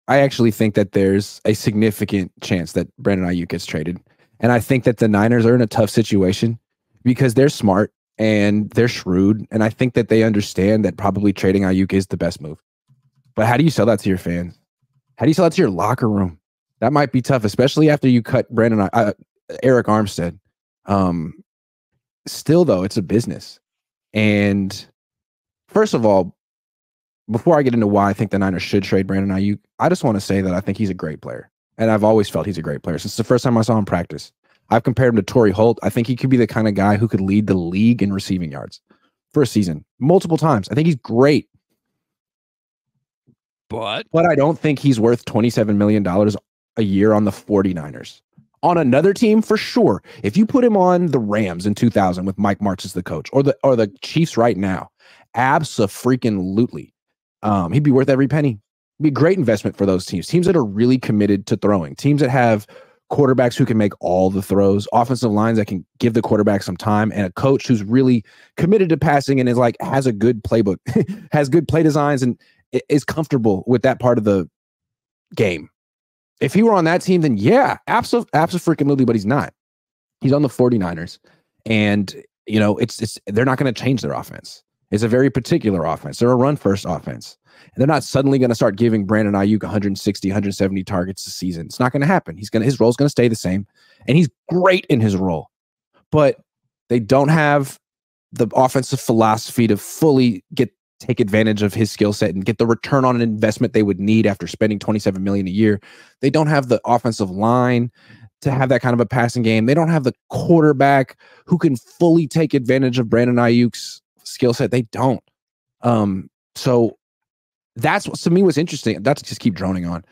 I actually think that there's a significant chance that Brandon Aiyuk gets traded. And I think that the Niners are in a tough situation because they're smart and they're shrewd. And I think that they understand that probably trading Aiyuk is the best move. But how do you sell that to your fans? How do you sell that to your locker room? That might be tough, especially after you cut Eric Armstead. Still, though, it's a business. And first of all, before I get into why I think the Niners should trade Brandon Aiyuk, I just want to say that I think he's a great player. And I've always felt he's a great player. Since the first time I saw him practice, I've compared him to Torrey Holt. I think he could be the kind of guy who could lead the league in receiving yards for a season multiple times. I think he's great. But I don't think he's worth $27 million a year on the 49ers. On another team, for sure. If you put him on the Rams in 2000 with Mike Martz as the coach, or the Chiefs right now, abso-freaking-lutely. He'd be worth every penny. It'd be a great investment for those teams. Teams that are really committed to throwing. Teams that have quarterbacks who can make all the throws, offensive lines that can give the quarterback some time, and a coach who's really committed to passing and is like has a good playbook, has good play designs, and is comfortable with that part of the game. If he were on that team, then yeah, absolutely, but he's not. He's on the 49ers. And, you know, they're not going to change their offense. It's a very particular offense. They're a run-first offense. And they're not suddenly going to start giving Brandon Aiyuk 160, 170 targets a season. It's not going to happen. His role's going to stay the same. And he's great in his role. But they don't have the offensive philosophy to fully take advantage of his skill set and get the return on an investment they would need after spending $27 million a year. They don't have the offensive line to have that kind of a passing game. They don't have the quarterback who can fully take advantage of Brandon Aiyuk's skill set. They don't. So that's what, to me, was interesting. Not to just keep droning on.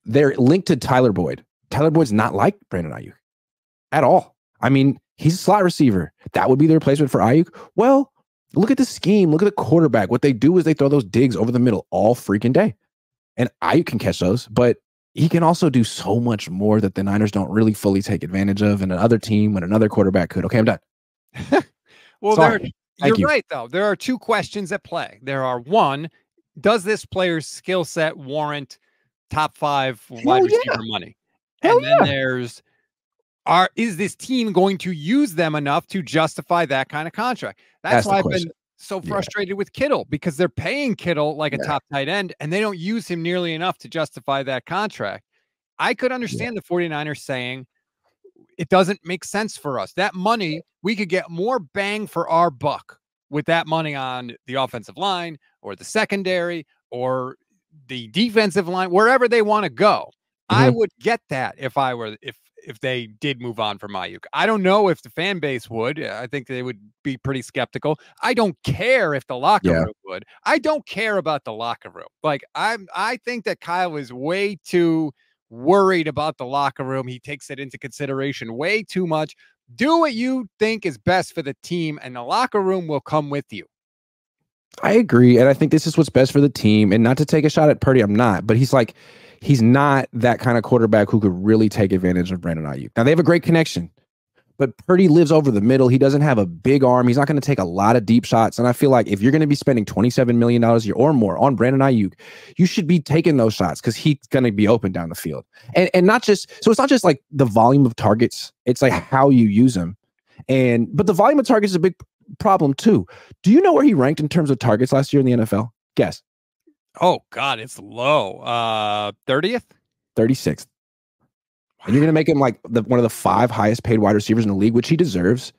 They're linked to Tyler Boyd. Tyler Boyd's not like Brandon Aiyuk at all. I mean, he's a slot receiver. That would be the replacement for Aiyuk. Well, look at the scheme. Look at the quarterback. What they do is they throw those digs over the middle all freaking day. And Aiyuk can catch those, but he can also do so much more that the Niners don't really fully take advantage of. And another team, when another quarterback could. Okay, I'm done. Well, you're right, though. There are two questions at play. There are, one, does this player's skill set warrant top 5 wide receiver money? And then there's, is this team going to use them enough to justify that kind of contract? That's why I've been so frustrated with Kittle, because they're paying Kittle like a top tight end, and they don't use him nearly enough to justify that contract. I could understand the 49ers saying, it doesn't make sense for us. That money, we could get more bang for our buck with that money on the offensive line or the secondary or the defensive line, wherever they want to go. I would get that if they did move on from Aiyuk. I don't know if the fan base would. I think they would be pretty skeptical. I don't care if the locker room would. I don't care about the locker room. Like, I think that Kyle is way too worried about the locker room. He takes it into consideration way too much. Do what you think is best for the team, and the locker room will come with you. I agree. And I think this is what's best for the team. And not to take a shot at Purdy, I'm not. But he's not that kind of quarterback who could really take advantage of Brandon Aiyuk. Now, they have a great connection, but Purdy lives over the middle. He doesn't have a big arm. He's not going to take a lot of deep shots. And I feel like if you're going to be spending $27 million a year or more on Brandon Aiyuk, you should be taking those shots because he's going to be open down the field. And not just, so it's not just like the volume of targets. It's like how you use them. But the volume of targets is a big problem too. Do you know where he ranked in terms of targets last year in the NFL? Guess. Oh, God, it's low. 30th? 36th. And you're going to make him like one of the 5 highest paid wide receivers in the league, which he deserves.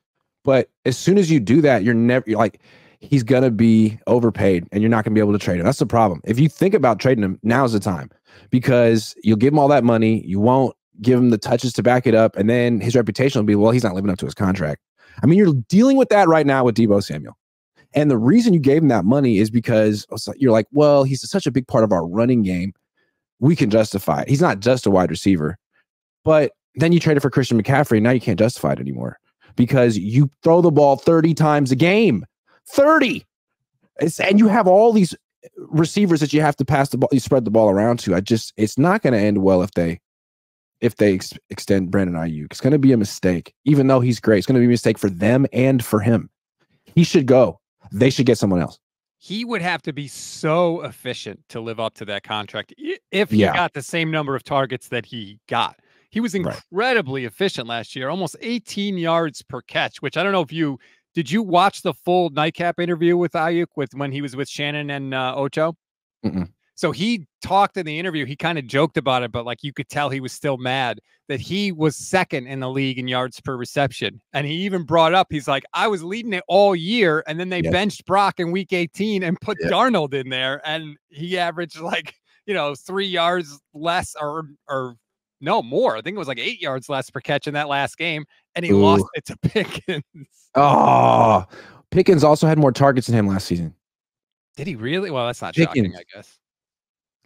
But as soon as you do that, you're like, he's going to be overpaid and you're not going to be able to trade him. That's the problem. If you think about trading him, now's the time, because you'll give him all that money. You won't give him the touches to back it up. And then his reputation will be, well, he's not living up to his contract. I mean, you're dealing with that right now with Deebo Samuel. And the reason you gave him that money is because you're like, well, he's such a big part of our running game. We can justify it. He's not just a wide receiver. But then you traded for Christian McCaffrey. And now you can't justify it anymore because you throw the ball 30 times a game. 30. And you have all these receivers that you have to pass the ball, you spread the ball around to. It's not going to end well if they extend Brandon Aiyuk. It's going to be a mistake, even though he's great. It's going to be a mistake for them and for him. He should go. They should get someone else. he would have to be so efficient to live up to that contract if he got the same number of targets that he got. He was incredibly efficient last year, almost 18 yards per catch, which I don't know if did you watch the full nightcap interview with Aiyuk when he was with Shannon and Ocho? So he talked in the interview, he kind of joked about it, but like you could tell he was still mad that he was second in the league in yards per reception. And he even brought up, he's like, I was leading it all year. And then they benched Brock in week 18 and put Darnold in there. And he averaged 3 yards less or no more. I think it was like 8 yards less per catch in that last game. And he lost it to Pickens. Oh, Pickens also had more targets than him last season. Did he really? Well, that's not shocking, I guess.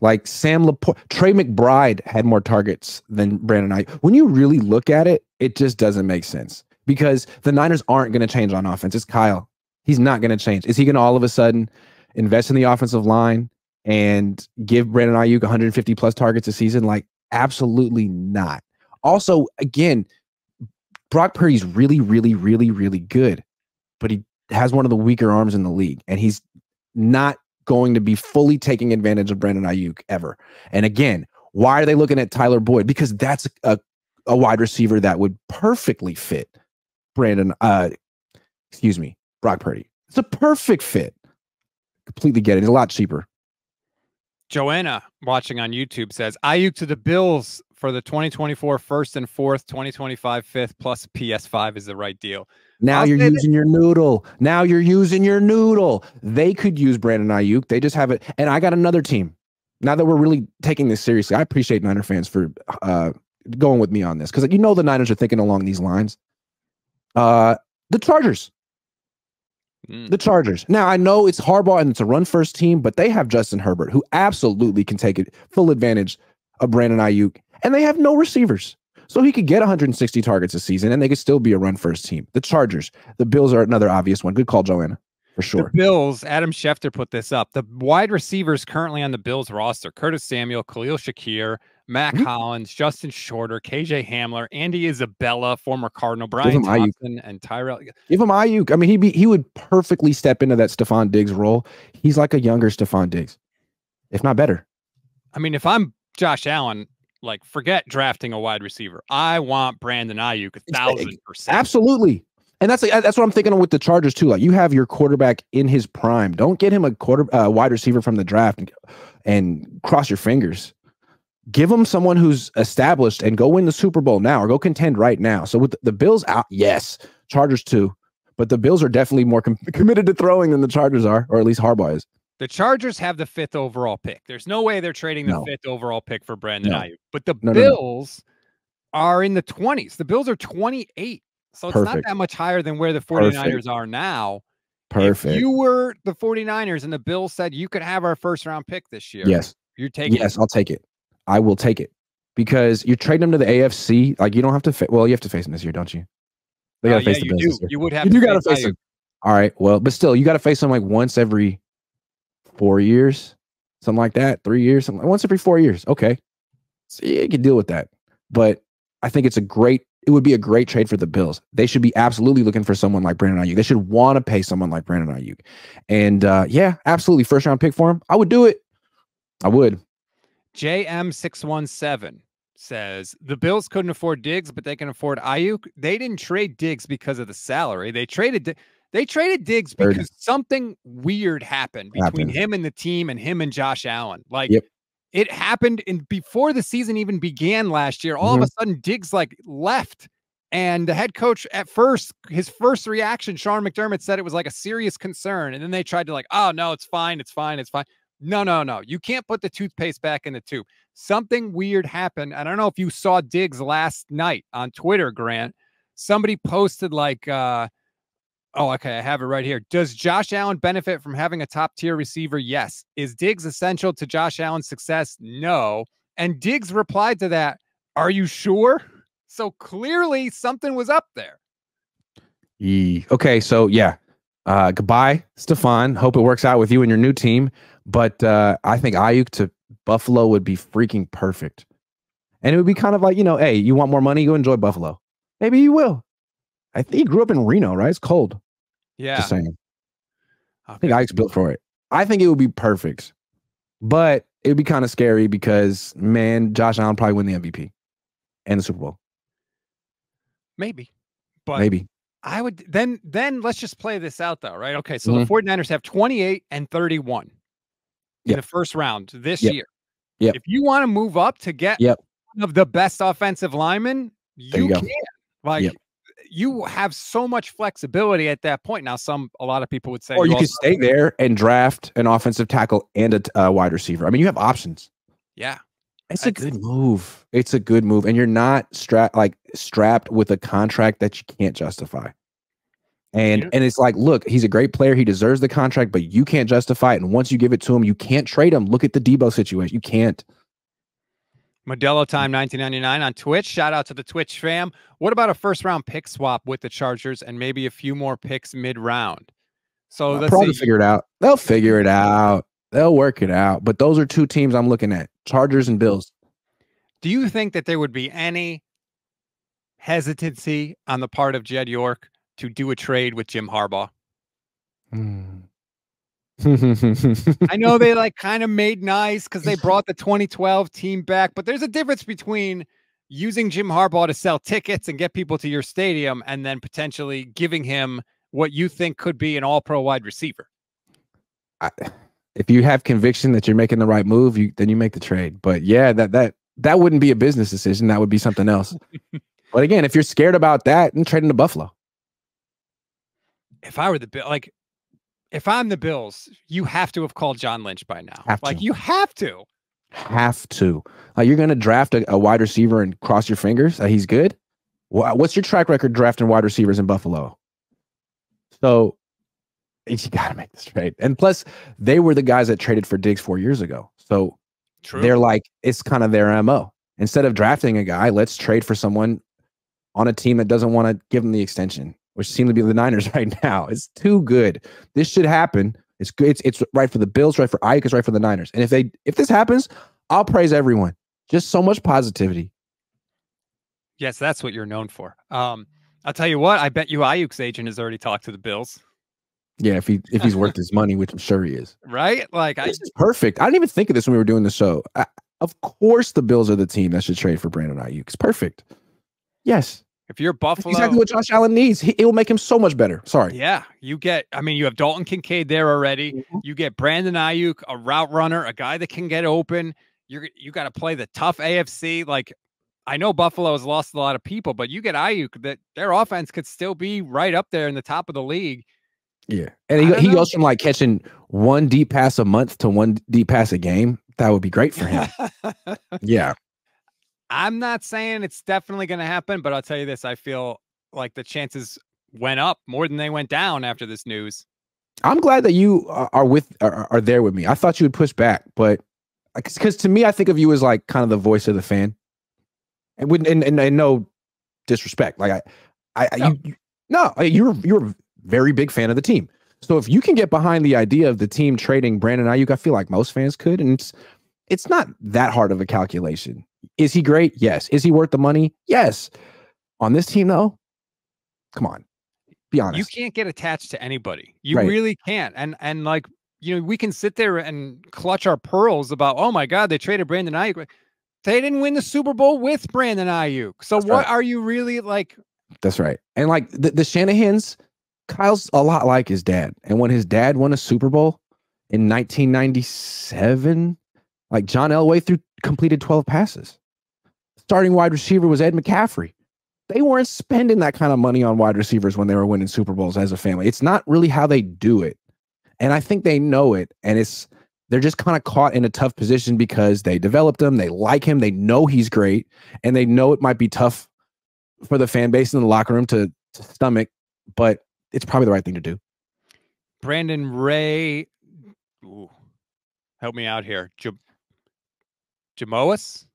Like Sam Laporte, Trey McBride had more targets than Brandon Aiyuk. When you really look at it, it just doesn't make sense because the Niners aren't going to change on offense. It's Kyle. He's not going to change. Is he going to all of a sudden invest in the offensive line and give Brandon Aiyuk 150 plus targets a season? Like, absolutely not. Also, again, Brock Purdy's really, really, really, really good, but he has one of the weaker arms in the league, and he's not going to be fully taking advantage of Brandon Aiyuk ever. And again, why are they looking at Tyler Boyd? Because that's a wide receiver that would perfectly fit Brock Purdy. It's a perfect fit. Completely get it. It's a lot cheaper. Joanna watching on YouTube says Aiyuk to the Bills for the 2024 first and fourth, 2025 fifth plus PS5 is the right deal. Now you're using your noodle. Now you're using your noodle. They could use Brandon Aiyuk. They just have it. And I got another team. Now that we're really taking this seriously, I appreciate Niner fans for going with me on this because the Niners are thinking along these lines. The Chargers. The Chargers. Now, I know it's Harbaugh and it's a run-first team, but they have Justin Herbert, who absolutely can take full advantage of Brandon Aiyuk, and they have no receivers. So he could get 160 targets a season, and they could still be a run-first team. The Chargers. The Bills are another obvious one. Good call, Joanna, for sure. The Bills, Adam Schefter put this up. The wide receivers currently on the Bills roster, Curtis Samuel, Khalil Shakir, Mac Hollins, Justin Shorter, KJ Hamler, Andy Isabella, former Cardinal, Brian Thompson, and Tyrell. Give him Aiyuk. I mean, he would perfectly step into that Stephon Diggs role. He's like a younger Stephon Diggs, if not better. I mean, if I'm Josh Allen, like, forget drafting a wide receiver. I want Brandon Aiyuk 1,000%. Absolutely. And that's what I'm thinking with the Chargers too. Like, you have your quarterback in his prime. Don't get him a wide receiver from the draft and cross your fingers. Give him someone who's established and go win the Super Bowl now or go contend right now. So with the Bills out, yes, Chargers too. But the Bills are definitely more committed to throwing than the Chargers are, or at least Harbaugh is. The Chargers have the 5th overall pick. There's no way they're trading the 5th overall pick for Brandon Aiyuk. But the Bills are in the 20s. The Bills are 28. So it's not that much higher than where the 49ers are now. Perfect. If you were the 49ers and the Bills said you could have our first-round pick this year. Yes. You're taking it. Yes, I'll take it. I will take it. Because you're trading them to the AFC. Like, you don't have to you have to face them this year, don't you? They got to face the Bills this year. You would have to face them. All right. Well, but still, you got to face them like once every 4 years, something like that, 3 years, once every 4 years. Okay. So you can deal with that. But I think it would be a great trade for the Bills. They should be absolutely looking for someone like Brandon Aiyuk. They should want to pay someone like Brandon Aiyuk. And yeah, absolutely. First round pick for him. I would do it. I would. JM617 says the Bills couldn't afford Diggs, but they can afford Aiyuk. They didn't trade Diggs because of the salary. They traded Diggs because something weird happened between him and the team and him and Josh Allen. Like, it happened before the season even began last year. All of a sudden, Diggs left, and the head coach at first, his first reaction, Sean McDermott, said it was like a serious concern, and then they tried to oh no, it's fine, it's fine, it's fine. No. You can't put the toothpaste back in the tube. Something weird happened. I don't know if you saw Diggs last night on Twitter, Grant. Somebody posted oh, okay, I have it right here. Does Josh Allen benefit from having a top-tier receiver? Yes. Is Diggs essential to Josh Allen's success? No. And Diggs replied to that, are you sure? So clearly something was up there. Okay, so yeah. Goodbye, Stephon. Hope it works out with you and your new team. But I think Aiyuk to Buffalo would be freaking perfect. And it would be kind of like, hey, you want more money? Go enjoy Buffalo. Maybe you will. I think he grew up in Reno, right? It's cold. Yeah. Just saying. Okay. I think Aiyuk's built for it. I think it would be perfect, but it would be kind of scary because, man, Josh Allen probably win the MVP and the Super Bowl. Maybe, but maybe. I would then let's just play this out though, right? Okay, so the 49ers have 28 and 31 in the first round this year. Yep. If you want to move up to get one of the best offensive linemen, you can. Like you have so much flexibility at that point. Now, a lot of people would say, or you could stay there and draft an offensive tackle and a wide receiver. I mean, you have options. Yeah. It's a good move. It's a good move. And you're not strapped with a contract that you can't justify. And it's like, look, he's a great player. He deserves the contract, but you can't justify it. And once you give it to him, you can't trade him. Look at the Debo situation. You can't. Modelo Time 1999 on Twitch. Shout out to the Twitch fam. What about a first-round pick swap with the Chargers and maybe a few more picks mid-round? So they'll probably figure it out. They'll figure it out. They'll work it out. But those are two teams I'm looking at, Chargers and Bills. Do you think that there would be any hesitancy on the part of Jed York to do a trade with Jim Harbaugh? I know they like kind of made nice because they brought the 2012 team back, but there's a difference between using Jim Harbaugh to sell tickets and get people to your stadium and then potentially giving him what you think could be an all-pro wide receiver. If you have conviction that you're making the right move, then you make the trade. But yeah, that wouldn't be a business decision. That would be something else. But again, if you're scared about that, then trade him to Buffalo. If I were the Bill, like, if I'm the Bills, you have to have called John Lynch by now. You have to. Have to. You're going to draft a wide receiver and cross your fingers that he's good? What's your track record drafting wide receivers in Buffalo? So you got to make this trade. And plus, they were the guys that traded for Diggs 4 years ago. So they're like, it's kind of their MO. Instead of drafting a guy, let's trade for someone on a team that doesn't want to give them the extension, which seem to be the Niners right now. It's too good. This should happen. It's good. It's right for the Bills, right for Aiyuk, it's right for the Niners. And if this happens, I'll praise everyone. Just so much positivity. Yes, that's what you're known for. I'll tell you what, I bet you Ayuk's agent has already talked to the Bills. Yeah, if he's worth his money, which I'm sure he is. Right? Like, this is perfect. I didn't even think of this when we were doing the show. Of course, the Bills are the team that should trade for Brandon Aiyuk. It's perfect. Yes. If you're Buffalo, that's exactly what Josh Allen needs. It will make him so much better. Sorry. Yeah, you have Dalton Kincaid there already. You get Brandon Aiyuk, a route runner, a guy that can get open. You got to play the tough AFC. Like, I know Buffalo has lost a lot of people, but you get Aiyuk, that their offense could still be right up there in the top of the league. Yeah, and he goes from like catching one deep pass a month to one deep pass a game. That would be great for him. Yeah. I'm not saying it's definitely going to happen, but I'll tell you this. I feel like the chances went up more than they went down after this news. I'm glad that you are there with me. I thought you would push back, but because to me, I think of you as like kind of the voice of the fan, and no disrespect. Like you're a very big fan of the team. So if you can get behind the idea of the team trading Brandon Aiyuk, I feel like most fans could, and it's not that hard of a calculation. Is he great? Yes. Is he worth the money? Yes. On this team, though, come on, be honest. You can't get attached to anybody. You really can't. And like, we can sit there and clutch our pearls about, oh my God, they traded Brandon Aiyuk. They didn't win the Super Bowl with Brandon Aiyuk. So what are you really like? That's right. And like the Shanahans, Kyle's a lot like his dad. And when his dad won a Super Bowl in 1997, like John Elway completed 12 passes. Starting wide receiver was Ed McCaffrey. They weren't spending that kind of money on wide receivers when they were winning Super Bowls as a family. It's not really how they do it. And I think they know it. And they're just kind of caught in a tough position because they developed him. They like him. They know he's great. And they know it might be tough for the fan base in the locker room to stomach, but it's probably the right thing to do. Brandon Ray. Help me out here. Jamoas?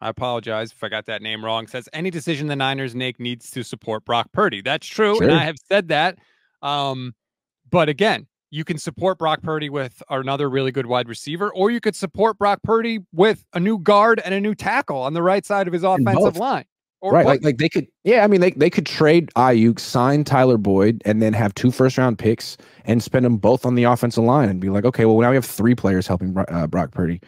I apologize if I got that name wrong. Says any decision the Niners make needs to support Brock Purdy. That's true. Sure. And I have said that. But again, you can support Brock Purdy with another really good wide receiver, or you could support Brock Purdy with a new guard and a new tackle on the right side of his offensive line. Or right. Like they could, yeah, I mean, they could trade Aiyuk, sign Tyler Boyd, and then have 2 first-round picks and spend them both on the offensive line and be like, okay, well, now we have 3 players helping Brock Purdy.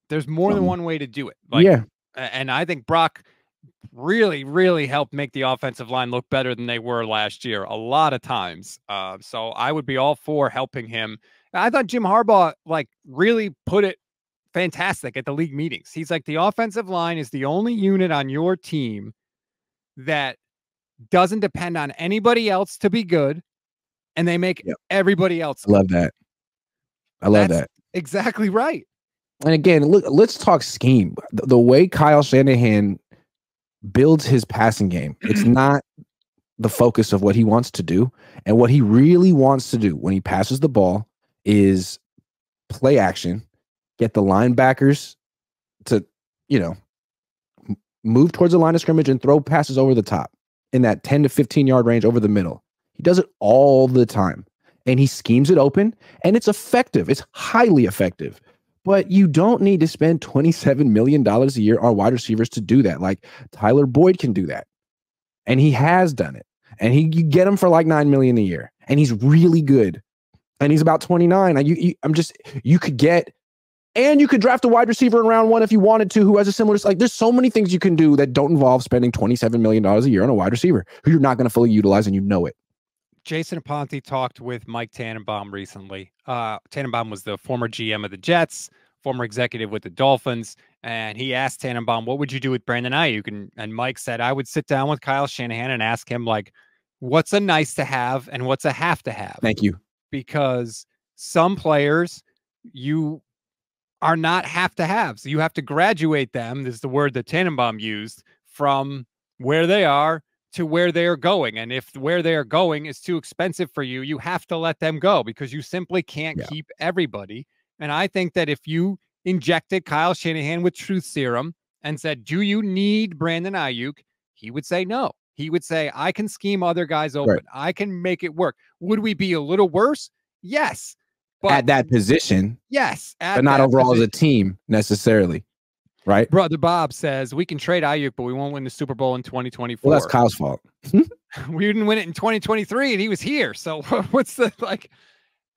There's more than one way to do it. Yeah. And I think Brock really, really helped make the offensive line look better than they were last year a lot of times. So I would be all for helping him. I thought Jim Harbaugh really put it fantastic at the league meetings. He's like, the offensive line is the only unit on your team that doesn't depend on anybody else to be good, and they make everybody else good. I love that. I love that. Exactly right. And again, look, let's talk scheme. The way Kyle Shanahan builds his passing game, it's not the focus of what he wants to do. And what he really wants to do when he passes the ball is play action, get the linebackers to, move towards the line of scrimmage and throw passes over the top in that 10 to 15 yard range over the middle. He does it all the time, and he schemes it open, and it's effective. It's highly effective. But you don't need to spend $27 million a year on wide receivers to do that. Like Tyler Boyd can do that, and he has done it. And you get him for like $9 million a year, and he's really good. And he's about 29. You could get, and you could draft a wide receiver in round 1 if you wanted to, who has a similar, there's so many things you can do that don't involve spending $27 million a year on a wide receiver who you're not going to fully utilize, and you know it. Jason Aponte talked with Mike Tannenbaum recently. Tannenbaum was the former GM of the Jets, former executive with the Dolphins, and he asked Tannenbaum, what would you do with Brandon Aiyuk? And Mike said, I would sit down with Kyle Shanahan and ask him, what's a nice to have and what's a have to have? Thank you. Because some players you are not have to have. So you have to graduate them, this is the word that Tannenbaum used, from where they are to where they are going. And if where they are going is too expensive for you, you have to let them go because you simply can't keep everybody. And I think that if you injected Kyle Shanahan with truth serum and said, do you need Brandon Aiyuk? He would say no. He would say, I can scheme other guys open. Right. I can make it work. Would we be a little worse? Yes. But at that position. Yes. But not overall as a team necessarily. Right. Brother Bob says we can trade Aiyuk, but we won't win the Super Bowl in 2024. Well, that's Kyle's fault. We didn't win it in 2023 and he was here. So what's the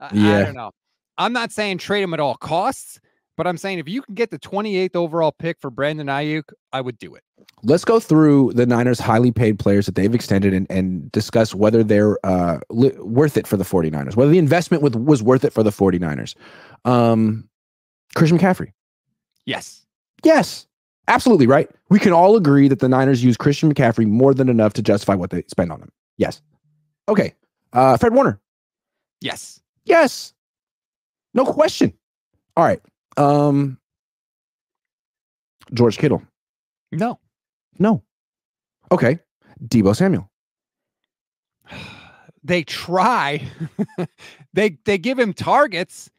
I don't know. I'm not saying trade him at all costs, but I'm saying if you can get the 28th overall pick for Brandon Aiyuk, I would do it. Let's go through the Niners' highly paid players that they've extended and discuss whether they're worth it for the 49ers, whether the investment was worth it for the 49ers. Christian McCaffrey. Yes, absolutely right. We can all agree that the Niners use Christian McCaffrey more than enough to justify what they spend on him. Yes. Okay. Fred Warner. Yes. No question. All right. George Kittle. No. Okay. Deebo Samuel. They try. they give him targets,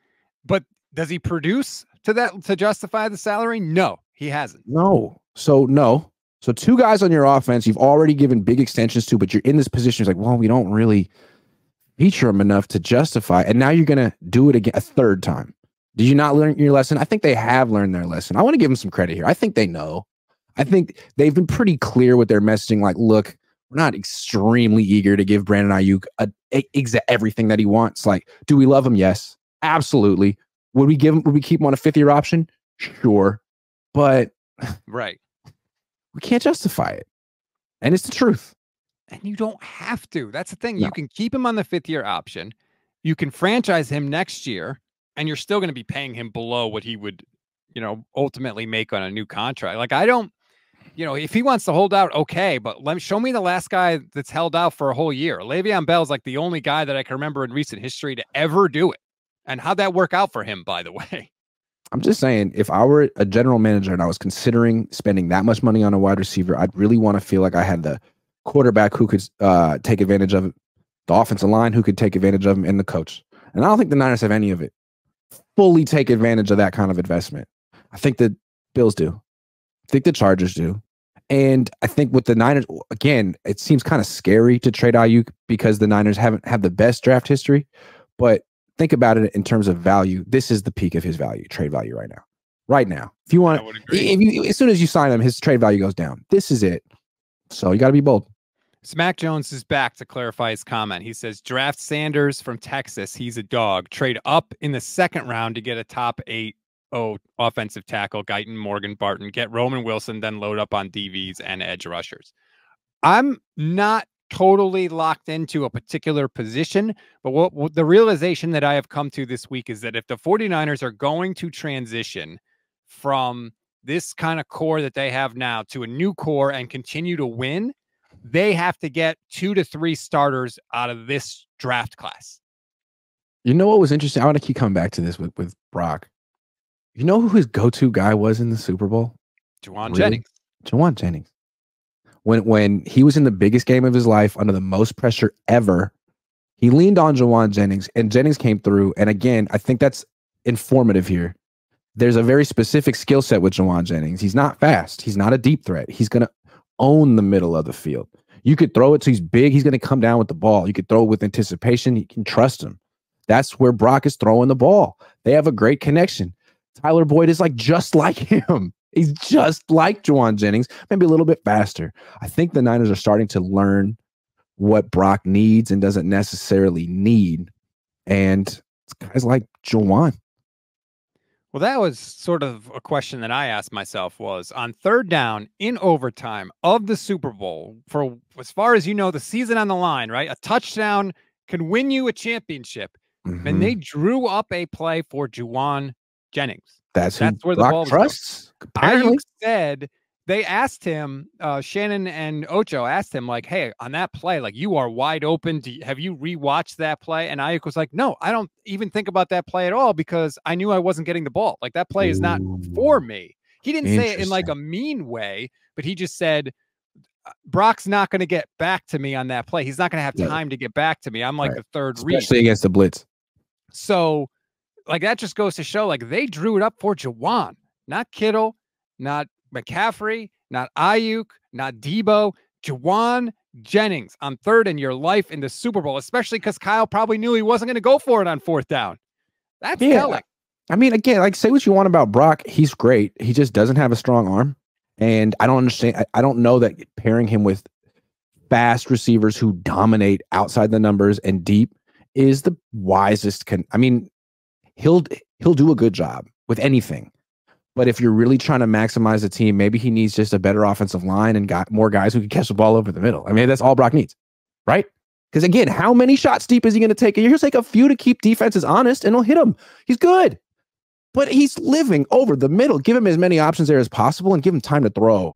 but does he produce to justify the salary? No, he hasn't. No. So 2 guys on your offense you've already given big extensions to, but you're in this position. It's like, well, we don't really feature them enough to justify. And now you're going to do it again a 3rd time. Did you not learn your lesson? I think they have learned their lesson. I want to give them some credit here. I think they know. I think they've been pretty clear with their messaging. Like, look, we're not extremely eager to give Brandon Aiyuk everything that he wants. Like, do we love him? Yes, absolutely. Would we keep him on a 5th-year option? Sure. But right. We can't justify it. And it's the truth. And you don't have to. That's the thing. No. You can keep him on the 5th-year option. You can franchise him next year, and you're still going to be paying him below what he would, ultimately make on a new contract. Like, I don't, if he wants to hold out, okay, but show me the last guy that's held out for a whole year. Le'Veon Bell is like the only guy that I can remember in recent history to ever do it. And how'd that work out for him, by the way? I'm just saying, if I were a general manager and I was considering spending that much money on a wide receiver, I'd really want to feel like I had the quarterback who could take advantage of it, the offensive line who could take advantage of him, and the coach. And I don't think the Niners have any of it. Fully take advantage of that kind of investment. I think the Bills do. I think the Chargers do. And I think with the Niners, again, it seems kind of scary to trade Aiyuk because the Niners haven't had the best draft history. But think about it in terms of value. This is the peak of his value, trade value right now. right now. If you want, as soon as you sign him, his trade value goes down. This is it. So you got to be bold. Smack Jones is back to clarify his comment. He says, draft Sanders from Texas. He's a dog. Trade up in the second round to get a top 8 offensive tackle, Guyton, Morgan, Barton. Get Roman Wilson, then load up on DVs and edge rushers. I'm not totally locked into a particular position, but what the realization that I have come to this week is that if the 49ers are going to transition from this kind of core that they have now to a new core and continue to win, they have to get 2 to 3 starters out of this draft class. You know what was interesting? I want to keep coming back to this with Brock. You know who his go-to guy was in the Super Bowl? Jauan Jennings. Jauan Jennings. When he was in the biggest game of his life under the most pressure ever, he leaned on Jauan Jennings, and Jennings came through. And again, I think that's informative here. There's a very specific skill set with Jauan Jennings. He's not fast. He's not a deep threat. He's going to own the middle of the field. You could throw it so he's big. He's going to come down with the ball. You could throw it with anticipation. You can trust him. That's where Brock is throwing the ball. They have a great connection. Tyler Boyd is just like him. He's just like Jauan Jennings, maybe a little bit faster. I think the Niners are starting to learn what Brock needs and doesn't necessarily need. And it's guys like Jauan. Well, that was sort of a question that I asked myself was on third down in overtime of the Super Bowl, for as far as you know, the season on the line, right? A touchdown can win you a championship. And they drew up a play for Jauan Jennings. That's where the ball trusts. Aiyuk said they asked him, Shannon and Ocho asked him, hey, on that play, you are wide open. Have you rewatched that play? And Aiyuk was like, no, I don't even think about that play at all because I knew I wasn't getting the ball. That play is not for me. He didn't say it in a mean way, but he just said, Brock's not going to get back to me on that play. He's not going to have time to get back to me. I'm the third read. Especially against the blitz. So that just goes to show they drew it up for Jauan, not Kittle, not McCaffrey, not Aiyuk, not Debo, Jauan Jennings on third in your life in the Super Bowl, especially because Kyle probably knew he wasn't going to go for it on fourth down. That's telling. I mean, again, say what you want about Brock. He's great. He just doesn't have a strong arm. And I don't understand. I don't know that pairing him with fast receivers who dominate outside the numbers and deep is the wisest. He'll do a good job with anything. But if you're really trying to maximize the team, maybe he needs just a better offensive line and got more guys who can catch the ball over the middle. That's all Brock needs, right? Because again, how many shots deep is he going to take? He'll take a few to keep defenses honest, and he'll hit them. He's good. But he's living over the middle. Give him as many options there as possible and give him time to throw.